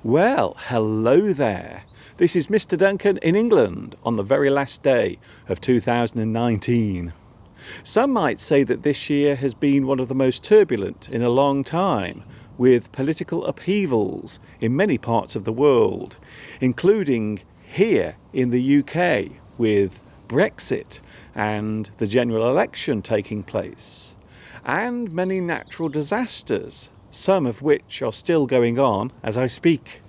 Well, hello there. This is Mr. Duncan in England on the very last day of 2019. Some might say that this year has been one of the most turbulent in a long time, with political upheavals in many parts of the world, including here in the UK with Brexit and the general election taking place, and many natural disasters, some of which are still going on as I speak.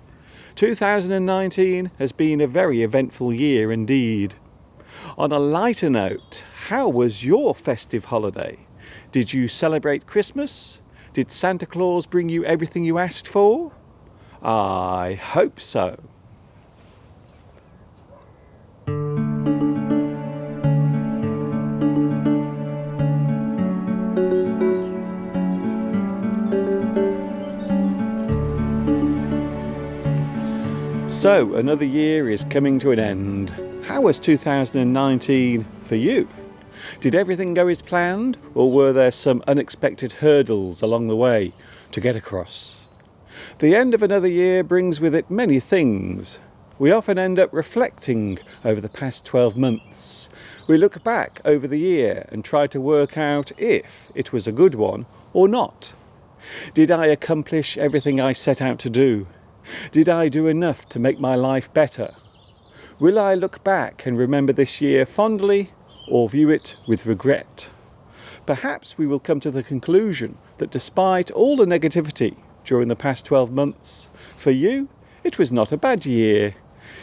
2019 has been a very eventful year indeed. On a lighter note, how was your festive holiday? Did you celebrate Christmas? Did Santa Claus bring you everything you asked for? I hope so. So, another year is coming to an end. How was 2019 for you? Did everything go as planned, or were there some unexpected hurdles along the way to get across? The end of another year brings with it many things. We often end up reflecting over the past 12 months. We look back over the year and try to work out if it was a good one or not. Did I accomplish everything I set out to do? Did I do enough to make my life better? Will I look back and remember this year fondly or view it with regret? Perhaps we will come to the conclusion that despite all the negativity during the past 12 months, for you, it was not a bad year.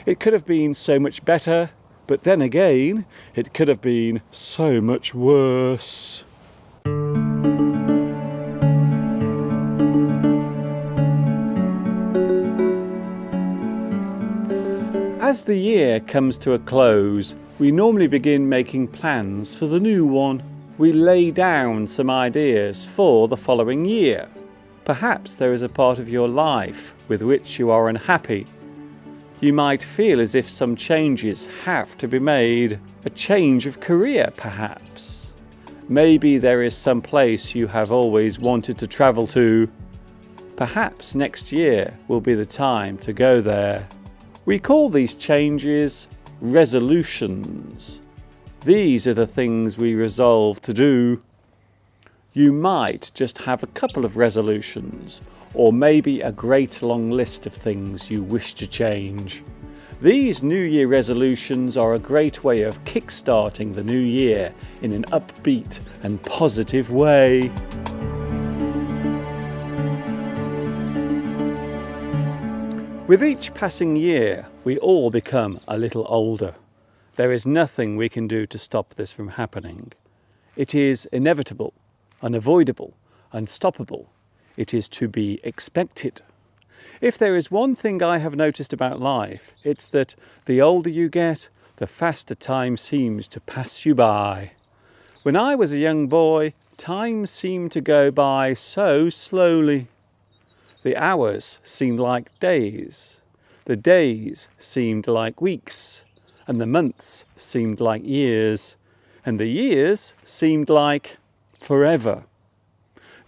It could have been so much better, but then again, it could have been so much worse. As the year comes to a close, we normally begin making plans for the new one. We lay down some ideas for the following year. Perhaps there is a part of your life with which you are unhappy. You might feel as if some changes have to be made. A change of career, perhaps. Maybe there is some place you have always wanted to travel to. Perhaps next year will be the time to go there. We call these changes resolutions. These are the things we resolve to do. You might just have a couple of resolutions, or maybe a great long list of things you wish to change. These New Year resolutions are a great way of kick-starting the new year in an upbeat and positive way. With each passing year, we all become a little older. There is nothing we can do to stop this from happening. It is inevitable, unavoidable, unstoppable. It is to be expected. If there is one thing I have noticed about life, it's that the older you get, the faster time seems to pass you by. When I was a young boy, time seemed to go by so slowly. The hours seemed like days, the days seemed like weeks, and the months seemed like years, and the years seemed like forever.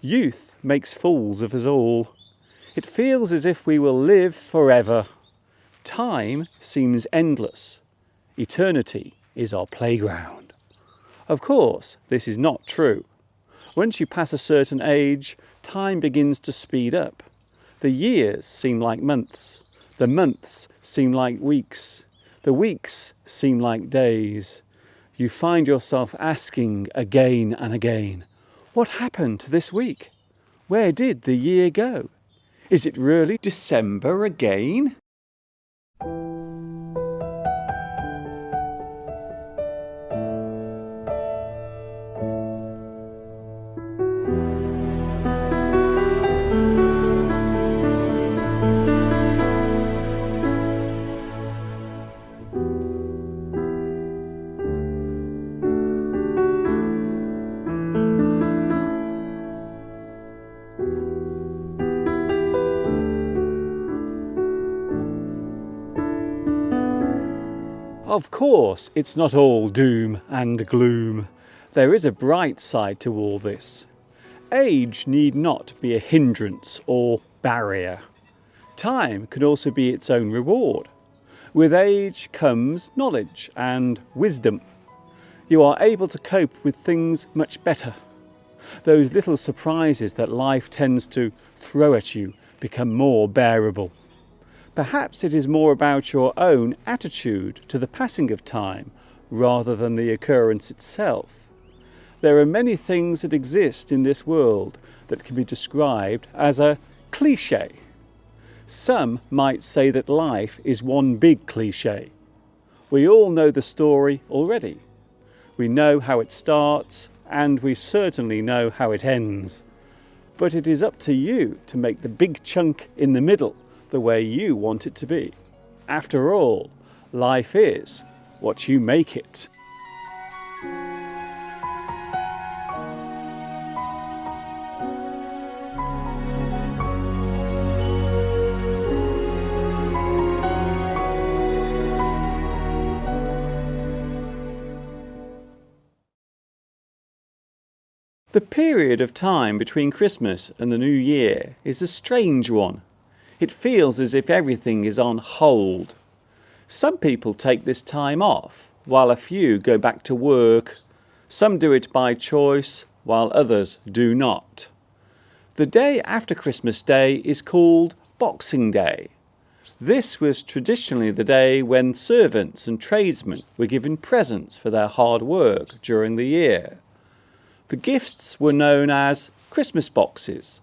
Youth makes fools of us all. It feels as if we will live forever. Time seems endless. Eternity is our playground. Of course, this is not true. Once you pass a certain age, time begins to speed up. The years seem like months. The months seem like weeks. The weeks seem like days. You find yourself asking again and again, what happened to this week? Where did the year go? Is it really December again? Of course, it's not all doom and gloom. There is a bright side to all this. Age need not be a hindrance or barrier. Time can also be its own reward. With age comes knowledge and wisdom. You are able to cope with things much better. Those little surprises that life tends to throw at you become more bearable. Perhaps it is more about your own attitude to the passing of time rather than the occurrence itself. There are many things that exist in this world that can be described as a cliché. Some might say that life is one big cliché. We all know the story already. We know how it starts, and we certainly know how it ends. But it is up to you to make the big chunk in the middle the way you want it to be. After all, life is what you make it. The period of time between Christmas and the New Year is a strange one. It feels as if everything is on hold. Some people take this time off, while a few go back to work. Some do it by choice, while others do not. The day after Christmas Day is called Boxing Day. This was traditionally the day when servants and tradesmen were given presents for their hard work during the year. The gifts were known as Christmas boxes,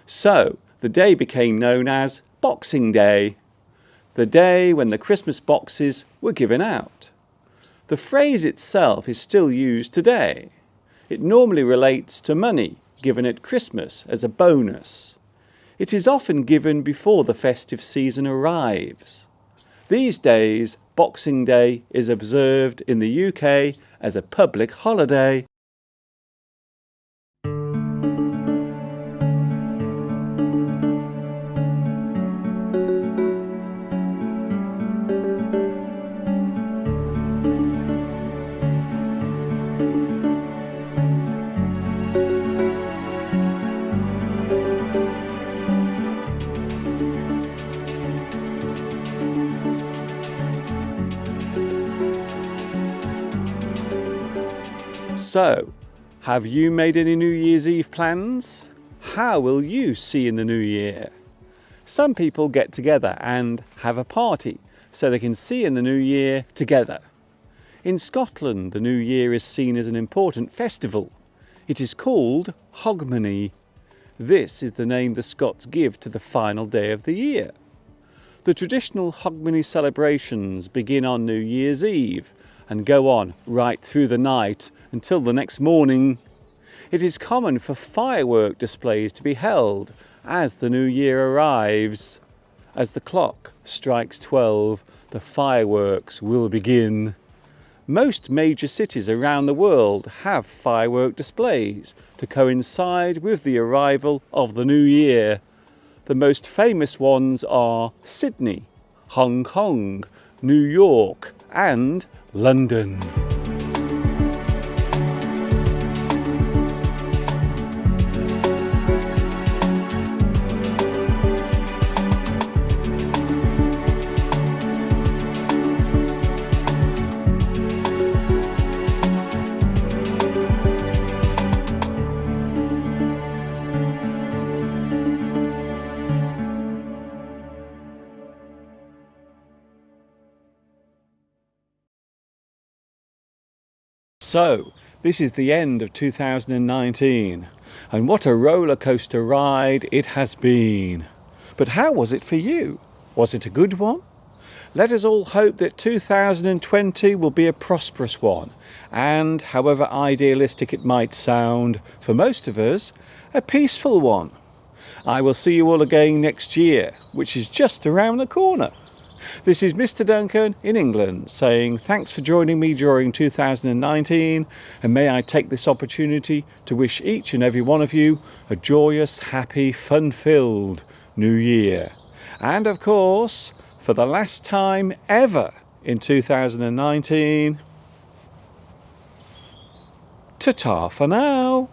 so the day became known as Boxing Day, the day when the Christmas boxes were given out. The phrase itself is still used today. It normally relates to money given at Christmas as a bonus. It is often given before the festive season arrives. These days, Boxing Day is observed in the UK as a public holiday. So, have you made any New Year's Eve plans? How will you see in the new year? Some people get together and have a party so they can see in the new year together. In Scotland, the new year is seen as an important festival. It is called Hogmanay. This is the name the Scots give to the final day of the year. The traditional Hogmanay celebrations begin on New Year's Eve and go on right through the night until the next morning. It is common for firework displays to be held as the new year arrives. As the clock strikes 12, the fireworks will begin. Most major cities around the world have firework displays to coincide with the arrival of the new year. The most famous ones are Sydney, Hong Kong, New York, and London. So, this is the end of 2019, and what a roller coaster ride it has been. But how was it for you? Was it a good one? Let us all hope that 2020 will be a prosperous one, and, however idealistic it might sound, for most of us, a peaceful one. I will see you all again next year, which is just around the corner. This is Mr. Duncan in England saying thanks for joining me during 2019, and may I take this opportunity to wish each and every one of you a joyous, happy, fun-filled New Year. And of course, for the last time ever in 2019, ta-ta for now.